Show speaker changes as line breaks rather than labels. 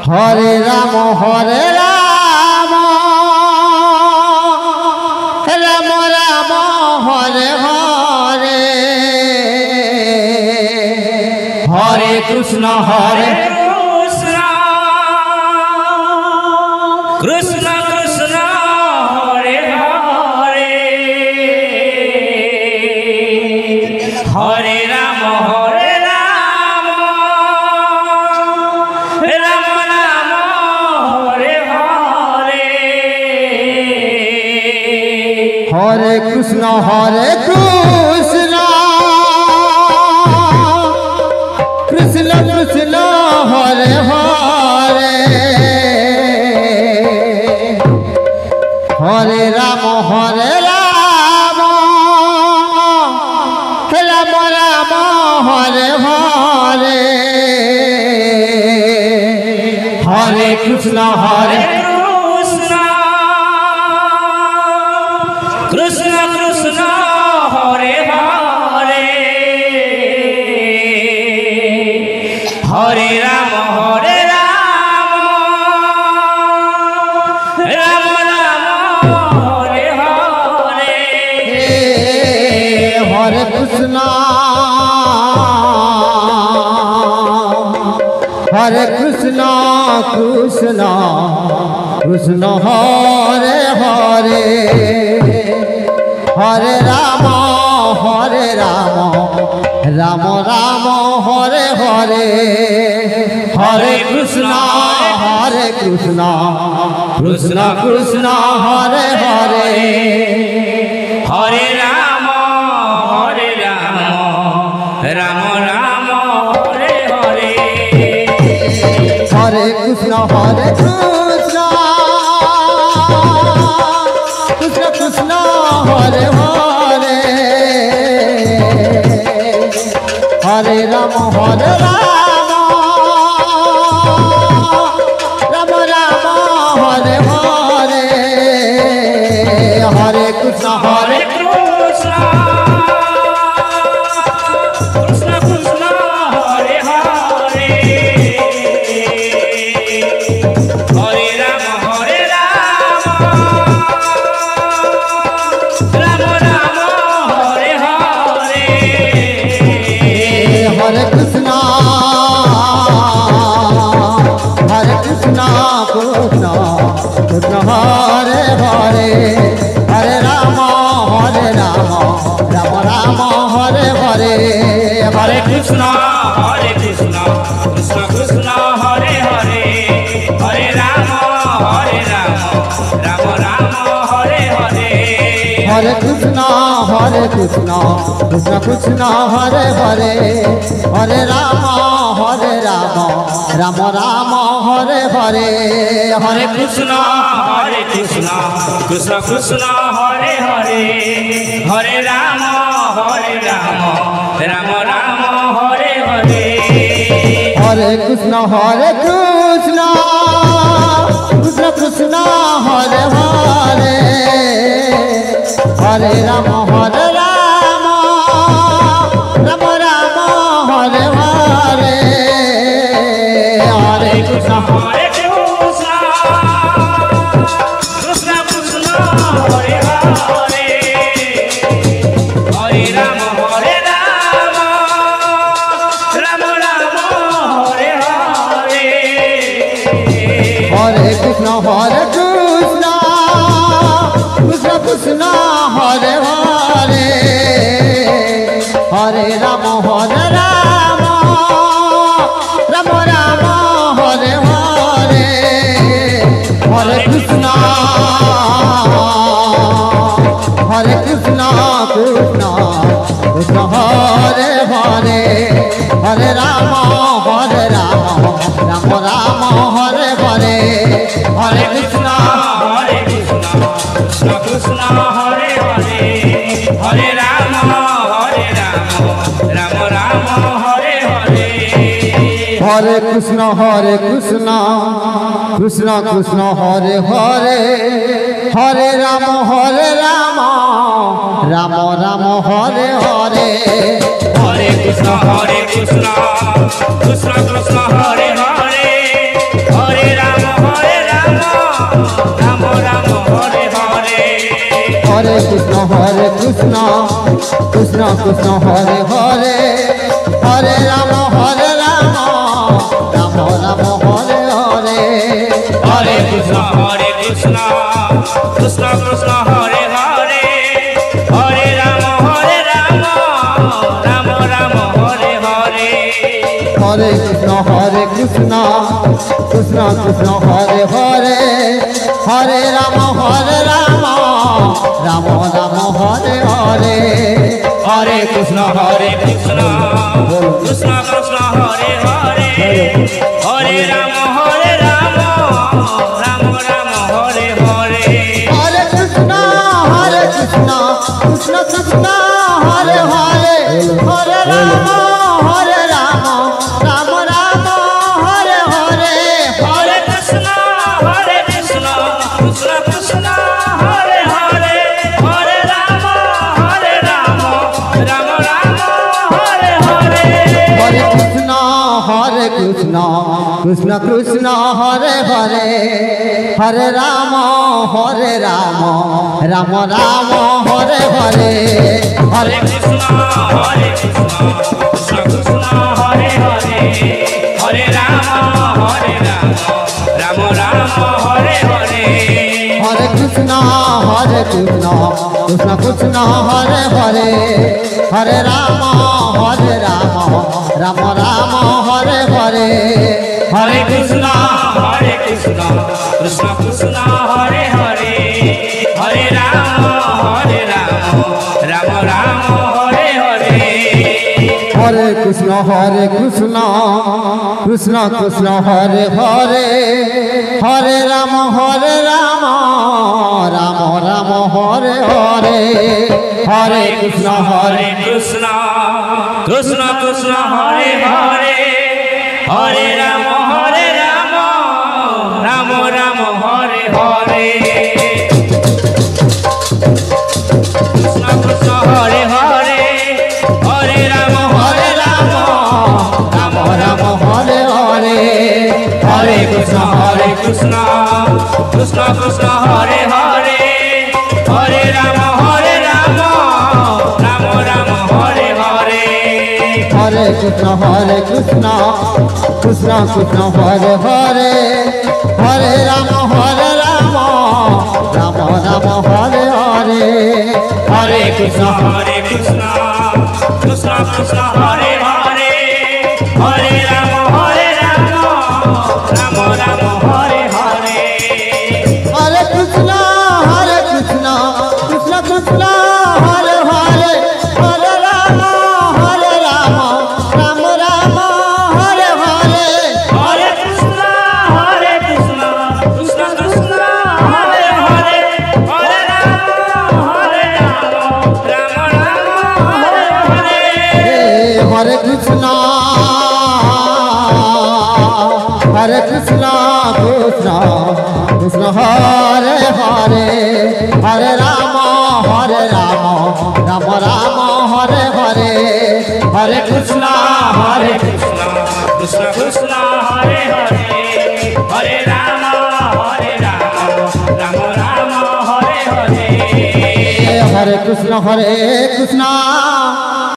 Hare Ram Ram Ram Hare Hare Hare Krishna
Krishna Krishna Hare Hare Hare Ram Ram Ram Hare Hare
Hare Krishna Krishna Krishna Hare Hare Hare Ram Ram Ram Hare Hare Hare Krishna
Krishna Krishna Hare Hare Hare Ram Ram Ram Hare Hare
Hare Krishna Krishna Krishna Hare Hare Hare Ram Ram Ram Hare Hare Hare Krishna Krishna Krishna Hare Hare
Hare Ram Ram Ram Hare Hare
Hare Krishna Krishna Krishna Hare Hare Hare Ram Ram Ram Hare Hare Hare Krishna
Krishna Krishna Hare Hare Hare Ram Ram Ram Hare Hare
Hare Krishna Krishna Krishna Hare Hare Hare Ram Ram Ram Hare Hare
Hare Krishna Krishna Krishna Hare Hare Hare Ram Ram Ram Hare Hare
Hare Krishna Krishna Krishna Hare Hare Hare Ram Ram Hare Hare
Hare Krishna Krishna Krishna Hare Hare Hare Ram Ram Ram Hare Hare
Hare Krishna Krishna Krishna Hare Hare Hare Ram Ram Ram Hare Hare Hare Krishna
Krishna Krishna Hare Hare Hare Ram Ram Ram Hare Hare
Hare Krishna Krishna Krishna Hare Hare Hare Ram Ram Ram Hare Hare Hare Krishna Krishna Krishna Hare Hare Hare Ram Ram Hare Hare Hare Krishna
Krishna Krishna Hare Hare Hare Ram Ram Ram Hare Hare
Hare Krishna Krishna Krishna Hare Hare Hare Ram Ram Ram Hare Hare
Hare Krishna Krishna Krishna Krishna Hare Hare Hare Rama, Rama Rama, Hare Hare.
Hare Krishna, Krishna Krishna, Hare Hare. Hare Rama, Rama Rama, Hare Hare.
Hare Krishna, Krishna Krishna, Hare Hare. Hare Rama, Rama Rama, Hare Hare.
Hare Krishna, Krishna Krishna, Hare Hare. Hare Rama, Rama Rama, Hare Hare.
Hare Krishna, Krishna Krishna, Hare Hare. Hare Rama, Rama Rama, Hare Hare.
Hare Krishna, Krishna Krishna, Hare Hare. Hare Rama, Rama Rama, Hare Hare.
Hare Krishna, Krishna Krishna, Hare Hare. Hare Rama, Rama Rama, Hare Hare.
Hare Krishna, Krishna Krishna, Hare Hare. Hare Rama, Rama Rama, Hare Hare.
Hare Krishna, Krishna Krishna, Hare Hare. Hare Rama, Rama Rama, Hare Hare.
Hare Krishna, Krishna Krishna, Hare Hare. Hare Rama, Rama Rama, Hare Hare.
Hare Krishna, Krishna Krishna, Hare Hare. Hare Rama, Rama Rama, Hare Hare.
Hare Krishna, Krishna Krishna, Hare Hare. Hare Rama, Rama Rama, Hare Hare. Hare Krishna,
Krishna Krishna, Hare Hare. Hare Rama, Rama Rama, Hare Hare. Krishna Krishna, Hare Hare. Hare Rama,
Rama Rama, Hare Hare.
Hare Krishna, Krishna Krishna, Hare Hare. Hare Rama, Rama Rama, Hare Hare.
Hare Krishna, Krishna Krishna, Hare Hare. Hare Rama, Rama Rama, Hare Hare.
Hare Krishna, Krishna Krishna, Hare Hare. Hare Rama, Rama Rama, Hare Hare.
Hare Krishna, Krishna Krishna, Hare Hare. Hare Rama, Rama Rama, Hare Hare.
Hare Krishna, Krishna Krishna, Hare Hare. Hare Rama, Rama Rama, Hare Hare.
Hare Krishna, Krishna Krishna, Hare Hare. Hare Rama, Rama Rama, Hare Hare. Hare Krishna,
Krishna Krishna, Hare Hare. Hare Rama, Rama Rama, Hare Hare.
Hare Krishna,